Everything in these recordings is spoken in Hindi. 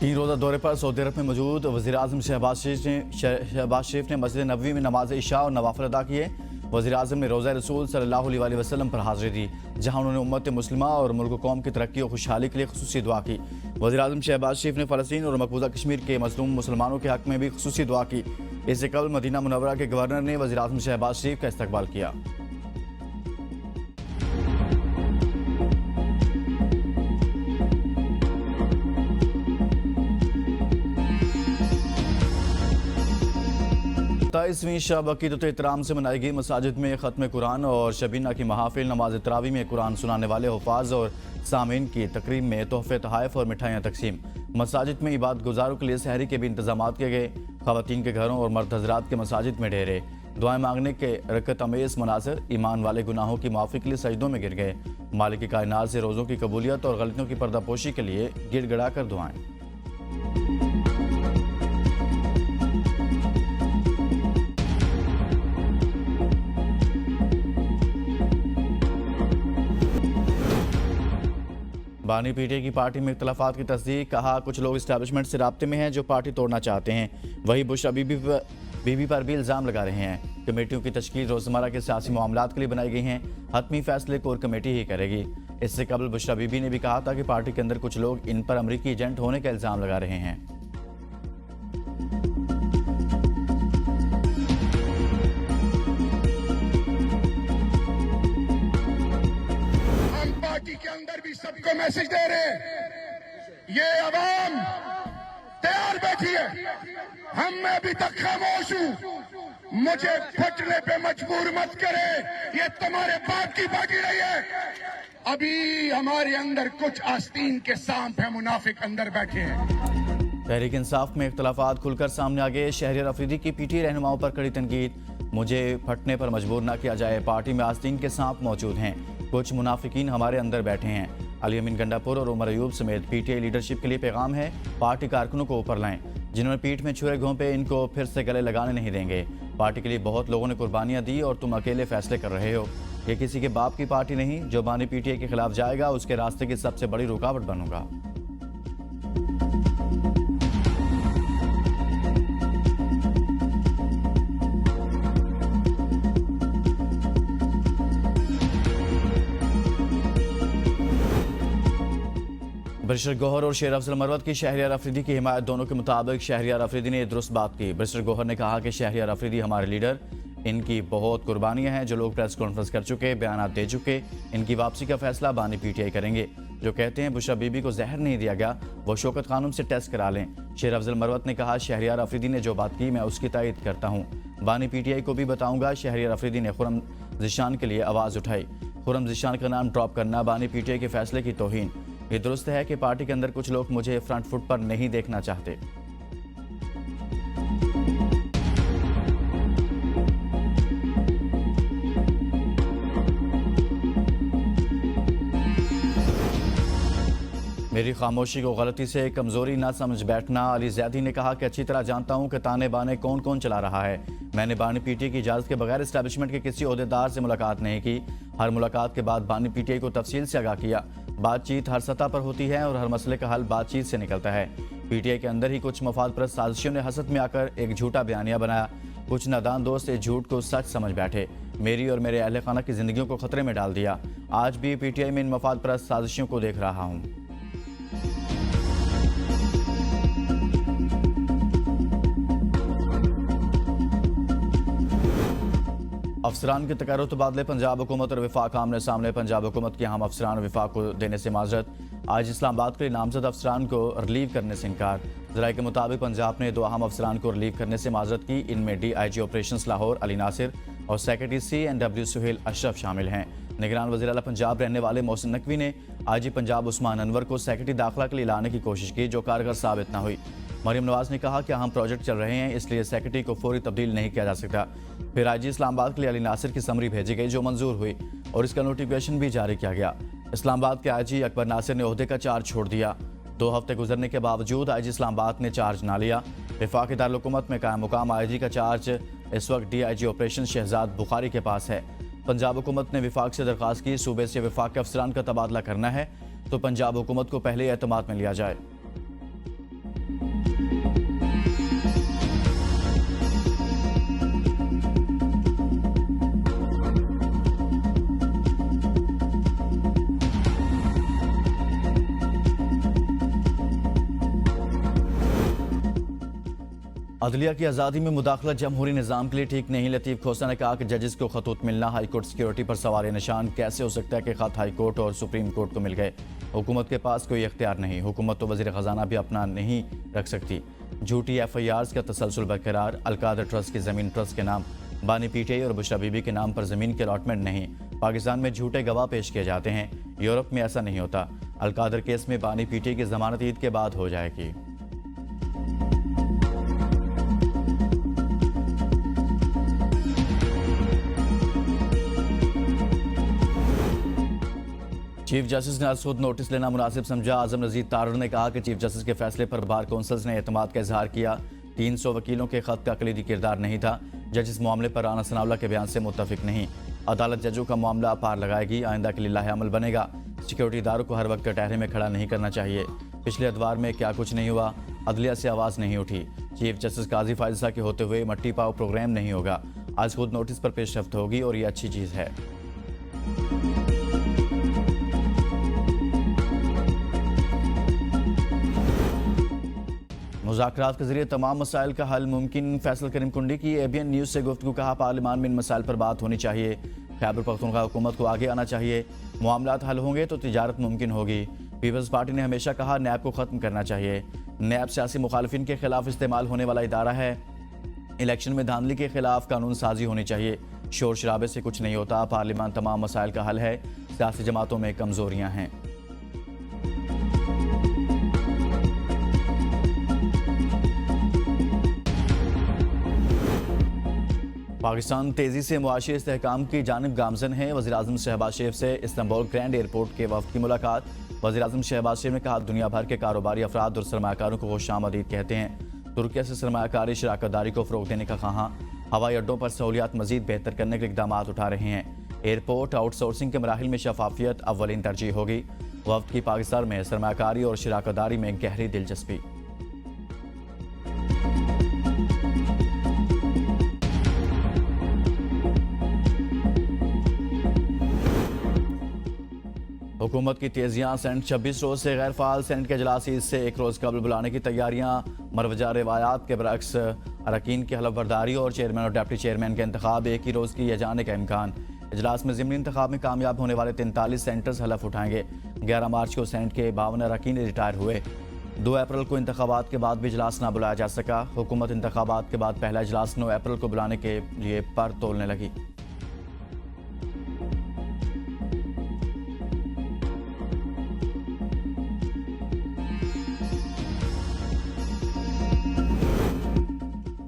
तीन रोज़ा दौरे पर सऊदी अरब में मौजूद वज़ीर-ए-आज़म शहबाज शरीफ ने मस्जिद नबवी में नमाज इशा और नवाफिल अदा किए। वज़ीर-ए-आज़म ने रोज़ा रसूल सल्लल्लाहु अलैहि वसल्लम पर हाज़िरी दी, जहां उन्होंने उम्मत मुस्लिमा और मुल्क कौम की तरक्की और खुशहाली के लिए खुसूसी दुआ की। वज़ीर-ए-आज़म शहबाज शरीफ ने फ़लस्तीन और मकबूजा कश्मीर के मज़लूम मुसलमानों के हक़ में भी खुसूसी दुआ की। इससे कबल मदीना मुनव्वरा के गवर्नर ने वज़ीर-ए-आज़म शहबाज शरीफ का इस्तकबाल किया। सत्ताईसवीं शब अक़ीदत एहतराम से मनाई गई। मसाजिद में ख़त्म कुरान और शबीना की महाफिल, नमाज तरावी में कुरान सुनाने वाले हुफ़ाज़ और सामीन की तकरीब में तोहफ़े, तहाइफ और मिठाइयाँ तकसीम। मसाजिद में इबादत गुजारों के लिए सहरी के भी इंतजाम किए गए। ख़वातीन के घरों और मर्द हज़रात के मसाजिद में डेरे। दुआएं मांगने के रकत अमेज़ मनाज़र। ईमान वाले गुनाहों की माफ़ी के लिए सजदों में गिर गए। मालिक कायनात से रोज़ों की कबूलियत और गलतियों की पर्दापोशी के लिए गिड़गिड़ा कर दुआएं। बानी पीटीआई की पार्टी में इख्तलाफात की तस्दीक। कहा, कुछ लोग इस्टेब्लिशमेंट से राब्ते में हैं जो पार्टी तोड़ना चाहते हैं। वही बुशरा बीबी पर भी इल्ज़ाम लगा रहे हैं। कमेटियों की तश्कील रोज़मर्रा के सियासी मामलात के लिए बनाई गई हैं। हतमी फैसले कोर कमेटी ही करेगी। इससे कबल बुशरा बीबी ने भी कहा था कि पार्टी के अंदर कुछ लोग इन पर अमरीकी एजेंट होने का इल्ज़ाम लगा रहे हैं। के अंदर भी सबको मैसेज दे रहे हैं, ये अवाम तैयार बैठी है। हम मैं अभी तक खामोश हूं, मुझे फटने पे मजबूर मत करे। ये तुम्हारे बाप की पार्टी रही है। अभी हमारे अंदर कुछ आस्तीन के सांप है, मुनाफिक अंदर बैठे हैं। तहरीक इंसाफ में इख्तलाफात खुलकर सामने आ गए। शहरियार अफरीदी की पीटीआई रहनुमाओं पर कड़ी तनकीद। मुझे फटने पर मजबूर न किया जाए, पार्टी में आस्तीन के सांप मौजूद हैं। कुछ मुनाफिकीन हमारे अंदर बैठे हैं। अली अमीन गंडापुर और उमर अयूब समेत पीटीआई लीडरशिप के लिए पैगाम है, पार्टी कारकुनों को ऊपर लाएं। जिन्होंने पीठ में छुरे घोंपे, इनको फिर से गले लगाने नहीं देंगे। पार्टी के लिए बहुत लोगों ने कुर्बानियां दी और तुम अकेले फैसले कर रहे हो। ये किसी के बाप की पार्टी नहीं। जो बानी पीटीआई के खिलाफ जाएगा उसके रास्ते की सबसे बड़ी रुकावट बनूंगा। बशर गौहर और शेर अफजल मरवत की शहरियार अफरीदी की हिमायत। दोनों के मुताबिक शहरियार अफरीदी ने दुरुस्त बात की। बशर गौहर ने कहा कि शहरियार अफरीदी हमारे लीडर, इनकी बहुत कुर्बानियां हैं। जो लोग प्रेस कॉन्फ्रेंस कर चुके, बयान दे चुके, इनकी वापसी का फैसला बानी पीटीआई करेंगे। जो कहते हैं बुशरा बीबी को जहर नहीं दिया गया, वो शौकत खानम से टेस्ट करा लें। शेर अफजल मरवत ने कहा, शहरियार अफरीदी ने जो बात की मैं उसकी तायद करता हूँ। बानी पीटीआई को भी बताऊंगा। शहरियार अफरीदी ने खुरम ज़िशान के लिए आवाज़ उठाई। खुरम ज़िशान का नाम ड्रॉप करना बानी पीटीआई के फैसले की तौहीन। ये दुरुस्त है कि पार्टी के अंदर कुछ लोग मुझे फ्रंट फुट पर नहीं देखना चाहते। मेरी खामोशी को गलती से कमजोरी ना समझ बैठना। अली ज़ैदी ने कहा कि अच्छी तरह जानता हूं कि ताने बाने कौन कौन चला रहा है। मैंने बानी पीटीआई की इजाज़त के बगैर इस्टेब्लिशमेंट के किसी ओहदेदार से मुलाकात नहीं की। हर मुलाकात के बाद बानी पीटीआई को तफसील से आगाह किया। बातचीत हर सतह पर होती है और हर मसले का हल बातचीत से निकलता है। पीटीआई के अंदर ही कुछ मफाद परस्त साजिशों ने हसद में आकर एक झूठा बयानिया बनाया। कुछ नादान दोस्त इस झूठ को सच समझ बैठे। मेरी और मेरे अहले खाना की जिंदगियों को खतरे में डाल दिया। आज भी पीटीआई में इन मफाद परस्त साजिशों को देख रहा हूँ। अफसरान के तकर्रुर तबादले। पंजाब हुकूमत और विफाक आमने सामने। पंजाब हुकूमत के अहम अफसरान और विफाक को देने से माजरत। आज इस्लामाबाद के लिए नामजद अफसरान को रिलीव करने से इनकार। ज़राए के मुताबिक पंजाब ने 2 अहम अफसरान को रिलीव करने से माजरत की। इनमें DIG ऑपरेशंस लाहौर अली नासिर और सेक्रेटरी CNW सुहेल अशरफ शामिल हैं। निगरान वज़ीर आला पंजाब रहने वाले मोहसिन नकवी ने IG पंजाब उस्मान अनवर को सेक्रेटरी दाखिला के लिए लाने की कोशिश की, जो कारगर साबित न हुई। मरियम नवाज ने कहा कि अहम प्रोजेक्ट चल रहे हैं, इसलिए सेक्रेटरी को फौरी तब्दील नहीं किया जा सकता। फिर IG इस्लामाबाद के लिए अली नासिर की समरी भेजी गई, जो मंजूर हुई और इसका नोटिफिकेशन भी जारी किया गया। इस्लामाबाद के IG अकबर नासिर ने ओहदे का चार्ज छोड़ दिया। 2 हफ्ते गुजरने के बावजूद IG इस्लामाबाद ने चार्ज ना लिया। वफाकी दारुल-हुकूमत में कायम मुकाम IG का चार्ज इस वक्त DIG ऑपरेशन शहजाद बुखारी के पास है। पंजाब हुकूमत ने विफाक से दरख्वास्त की, सूबे से विफाक के अफसरान का तबादला करना है तो पंजाब हुकूमत को पहले एतमाद में लिया जाए। अदलिया की आज़ादी में मुदाखलत जमहूरी निज़ाम के लिए ठीक नहीं। लतीफ़ खोसा ने कहा कि जजेस को खतूत मिलना हाई कोर्ट सिक्योरिटी पर सवाल निशान। कैसे हो सकता है कि खत हाई कोर्ट और सुप्रीम कोर्ट को मिल गए? हुकूमत के पास कोई इख्तियार नहीं। हुकूमत तो वज़ीर ख़जाना भी अपना नहीं रख सकती। झूठी FIRs का तसलसल बरकरार। अलकादर ट्रस्ट की ज़मीन ट्रस्ट के नाम, बानी PTI और बुशरा बीबी के नाम पर ज़मीन के अलॉटमेंट नहीं। पाकिस्तान में झूठे गवाह पेश किए जाते हैं, यूरोप में ऐसा नहीं होता। अलकादर केस में बानी PTI की ज़मानत ईद के बाद हो जाएगी। चीफ जस्टिस ने आज खुद नोटिस लेना मुनासिब समझा। आजम रजीद तारड़ ने कहा कि चीफ जस्टिस के फैसले पर बार कौंसल्स ने एतमाद का इजहार किया। 300 वकीलों के खत का कलीदी किरदार नहीं था। जज इस मामले पर राना सनाउल्लाह के बयान से मुत्तफिक नहीं। अदालत जजों का मामला पार लगाएगी। आइंदा के लिए लाहे अमल बनेगा। सिक्योरिटी इदारों को हर वक्त कटहरे में खड़ा नहीं करना चाहिए। पिछले अदवार में क्या कुछ नहीं हुआ, अदलिया से आवाज़ नहीं उठी। चीफ जस्टिस काजी फायजा के होते हुए मट्टी पाव प्रोग्राम नहीं होगा। आज खुद नोटिस पर पेशरफ्त होगी और ये अच्छी चीज़ है। मुज़ाकरात के जरिए तमाम मसाइल का हल मुमकिन। फैसल करीम कुंडी की ABN न्यूज़ से गुफ्तगू। कहा पार्लिमान में इन मसाइल पर बात होनी चाहिए। खैबर पख्तूनख्वा हुकूमत को आगे आना चाहिए। मामलात हल होंगे तो तिजारत मुमकिन होगी। पीपल्स पार्टी ने हमेशा कहा नैब को ख़त्म करना चाहिए। नैब सियासी मुखालिफिन के खिलाफ इस्तेमाल होने वाला इदारा है। इलेक्शन में धांधली के खिलाफ कानून साजी होनी चाहिए। शोर शराबे से कुछ नहीं होता। पार्लिमान तमाम मसाइल का हल है। सियासी जमातों में कमज़ोरियाँ हैं। पाकिस्तान तेज़ी से मुआशी इस्तेहकाम की जानिब गामज़न है। वज़ीर-ए-आज़म शहबाज शरीफ से इस्तांबुल ग्रैंड एयरपोर्ट के वफ़द की मुलाकात। वज़ीर-ए-आज़म शहबाज शरीफ ने कहा दुनिया भर के कारोबारी अफराद और सरमायाकारों को खुशामदीद कहते हैं। तुर्किया से सरमायाकारी शराकतदारी को फ़रोग़ देने का कहा। हवाई अड्डों पर सहूलियात मज़ीद बेहतर करने के इक़दाम उठा रहे हैं। एयरपोर्ट आउटसोर्सिंग के मराहिल में शफाफियत अव्वलीन तरजीह होगी। वफ़द की पाकिस्तान में सरमायाकारी और शराकतदारी में गहरी दिलचस्पी। हुकूमत की तेजियां। सेनेट 26 रोज से गैर फाल। सेनेट के इजलास से एक रोज़ कबल बुलाने की तैयारियां। मरवजा रिवायात के बरक्स अरकान की हलफ बर्दारी और चेयरमैन और डिप्टी चेयरमैन के इंतखाब एक ही रोज़ किए जाने का इम्कान। इजलास में ज़िमनी इंतखाब में कामयाब होने वाले 43 सेनेटर्स हलफ उठाएंगे। 11 मार्च को सेनेट के 52 अरकान रिटायर हुए। 2 अप्रैल को इंतखाबात के बाद भी इजलास न बुलाया जा सका। हुकूमत इंतखाबात के बाद पहला इजलास 9 अप्रैल को बुलाने के लिए पर तोलने लगी।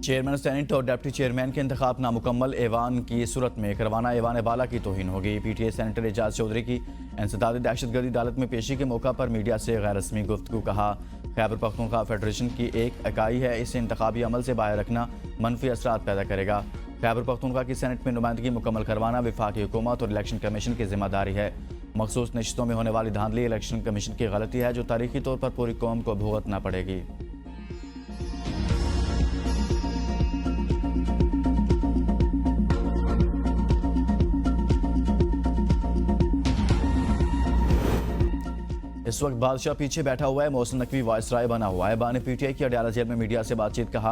चेयरमैन सेनेट और डिप्टी चेयरमैन के इंतखाब नामुकम्मल ऐवान की सूरत में करवाना ऐवान बाला की तौहीन होगी। PTA सेनेटर एजाज चौधरी की इंसदादी दहशतगर्दी अदालत में पेशी के मौका पर मीडिया से गैर रस्मी गुफ्तगू। कहा खैबर पख्तूनख्वा फेडरेशन की एक इकाई है, इसे इंतखाबी अमल से बाहर रखना मनफी असरात पैदा करेगा। खैबर पख्तूनख्वा की सेनेट में नुमाइंदगी मुकम्मल करवाना वफाकी हुकूमत और इलेक्शन कमीशन की जिम्मेदारी है। मखसूस नशिस्तों में होने वाली धांधली इलेक्शन कमीशन की गलती है जो तारीखी तौर पर पूरी कौम को भुगतना पड़ेगी। इस वक्त बादशाह पीछे बैठा हुआ है। मोहसिन नकवी वायसराय बना हुआ है। बानी PTI की अडयाला जेल में मीडिया से बातचीत। कहा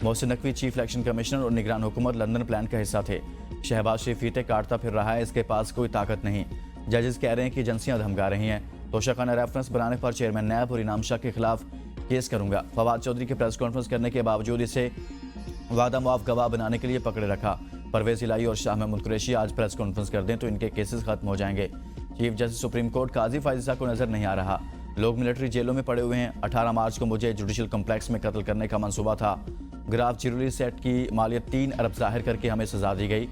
Mohsin Naqvi chief election commissioner और निगरान हुकूमत लंदन प्लान का हिस्सा थे। शहबाज शरीफ फीते काटता फिर रहा है, इसके पास कोई ताकत नहीं। जजेस कह रहे हैं कि एजेंसियां धमका रही हैं। तोशाखाना रेफरेंस बनाने पर चेयरमैन नैब और इनाम शाह के खिलाफ केस करूंगा। फवाद चौधरी के प्रेस कॉन्फ्रेंस करने के बावजूद इसे वादा मुआफ गवाह बनाने के लिए पकड़े रखा। परवेज इलाही और शाह महमूद कुरैशी आज प्रेस कॉन्फ्रेंस कर दें तो इनके केसेस खत्म हो जाएंगे। चीफ जस्टिस सुप्रीम कोर्ट काजी फायजा को नजर नहीं आ रहा। लोग मिलिट्री जेलों में पड़े हुए हैं। 18 मार्च को मुझे जुडिशल कम्प्लेक्स में कत्ल करने का मंसूबा था। ग्राफ चिरुली सेट की मालियत 3 अरब जाहिर करके हमें सजा दी गई।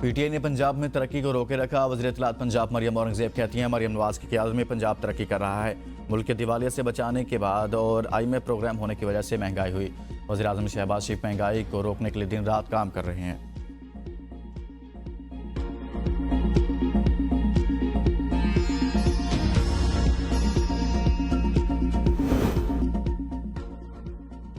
PTI ने पंजाब में तरक्की को रोके रखा। वज़ीर इत्तलात पंजाब मरियम औरंगजेब कहती हैं मरियम नवाज की क़यादत में पंजाब तरक्की कर रहा है। मुल्क के दिवालिया से बचाने के बाद और IMF प्रोग्राम होने की वजह से महंगाई हुई। वज़ीर-ए-आज़म शहबाज शरीफ महंगाई को रोकने के लिए दिन रात काम कर रहे हैं।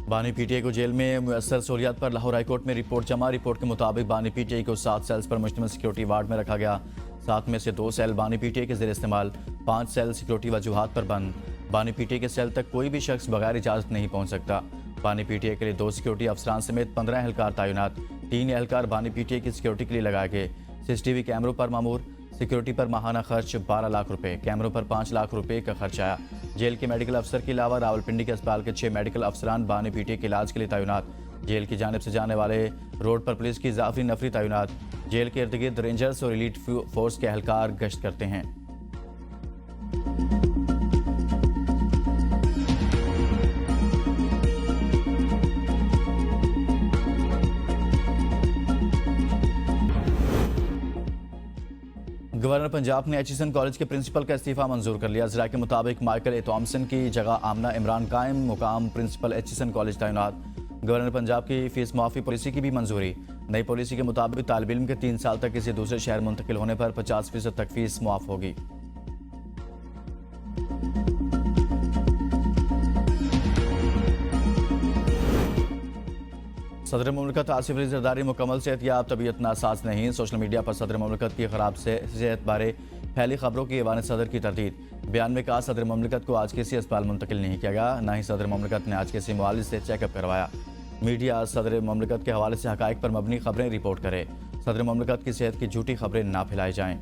बानी PTI को जेल में मुयस्सर सहूलियात पर लाहौर हाईकोर्ट में रिपोर्ट जमा। रिपोर्ट के मुताबिक बानी PTI को 7 सेल्स पर मुश्तमिल सिक्योरिटी वार्ड में रखा गया। 7 में से 2 सेल बानी PTI के ज़रिए इस्तेमाल, 5 सेल सिक्योरिटी वजूहात पर बंद। बानी पीटीए के सेल तक कोई भी शख्स बगैर इजाजत नहीं पहुंच सकता। बानी पीटीए के लिए 2 सिक्योरिटी अफसरान समेत 15 एहलकार तैनात। 3 एहलकार बानी पीटीए की सिक्योरिटी के लिए लगाए गए। सीसीटीवी कैमरों पर मामूर। सिक्योरिटी पर माहाना खर्च 12 लाख रुपए, कैमरों पर 5 लाख रुपए का खर्च आया। जेल के मेडिकल अफसर के अलावा रावलपिंडी के अस्पताल के 6 मेडिकल अफसरान बानी पीटीए के इलाज के लिए तैनात। जेल की जानिब से जाने वाले रोड पर पुलिस की इजाफी नफरी तैनात। जेल के इर्द गिर्द रेंजर्स और एलीट फोर्स के एहलकार गश्त करते हैं। गवर्नर पंजाब ने एचिसन कॉलेज के प्रिंसिपल का इस्तीफा मंजूर कर लिया। ज़रा के मुताबिक माइकल ए थॉमसन की जगह आमना इमरान कायम मुकाम प्रिंसिपल एचिसन कॉलेज तैनात। गवर्नर पंजाब की फीस माफी पॉलिसी की भी मंजूरी। नई पॉलिसी के मुताबिक तालिब इल्म के 3 साल तक किसी दूसरे शहर मुंतकिल होने पर 50% तक फीस मुआफ होगी। सदर मुमलिकत आसिफ अली जरदारी मुकम्मल सेहतियाब, तबीयत नासाज नहीं। सोशल मीडिया पर सदर मुमलिकत की खराब सेहत बारे फैली खबरों की ऐवान सदर की तरदीद। बयान में कहा सदर मुमलिकत को आज किसी अस्पताल मुंतकिल नहीं किया गया, न ही सदर मुमलिकत ने आज किसी मुआलिज से चेकअप करवाया। मीडिया सदर मुमलिकत के हवाले से हकाइक पर मबनी खबरें रिपोर्ट करे। सदर मुमलिकत की सेहत की झूठी खबरें ना फैलाई जाएं।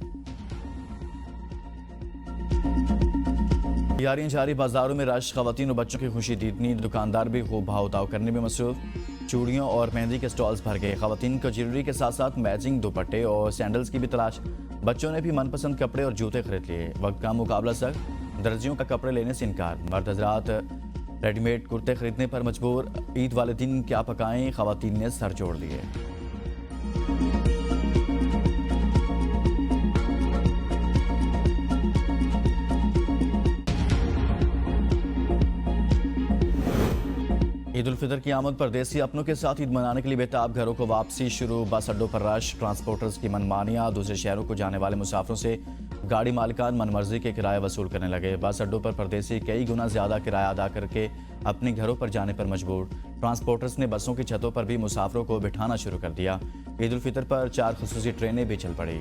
यारियां जारी, बाजारों में रश, खवातीन और बच्चों की खुशी दीदनी। दुकानदार भी खूब भाव ताव करने में मसरूफ। चूड़ियों और मेहंदी के स्टॉल्स भर गए। खवातीन को ज्वेलरी के साथ साथ मैचिंग दुपट्टे और सैंडल्स की भी तलाश। बच्चों ने भी मनपसंद कपड़े और जूते खरीद लिए। वक्त का मुकाबला सख्त, दर्जियों का कपड़े लेने से इनकार। मर्द हजरात रेडीमेड कुर्ते खरीदने पर मजबूर। ईद वाले दिन क्या पकाएं, खवातीन ने सर जोड़ दिए। ईद उल फितर की आमद पर देसी अपनों के साथ ईद मनाने के लिए बेताब। घरों को वापसी शुरू। बस अड्डों पर रश, ट्रांसपोर्टर्स की मनमानियां। दूसरे शहरों को जाने वाले मुसाफिरों से गाड़ी मालिकान मनमर्जी के किराए वसूल करने लगे। बस अड्डों पर परदेसी कई गुना ज्यादा किराया अदा करके अपने घरों पर जाने पर मजबूर। ट्रांसपोर्टर्स ने बसों की छतों पर भी मुसाफिरों को बिठाना शुरू कर दिया। ईद उल फितर पर 4 खुसूसी ट्रेनें भी चल पड़ी।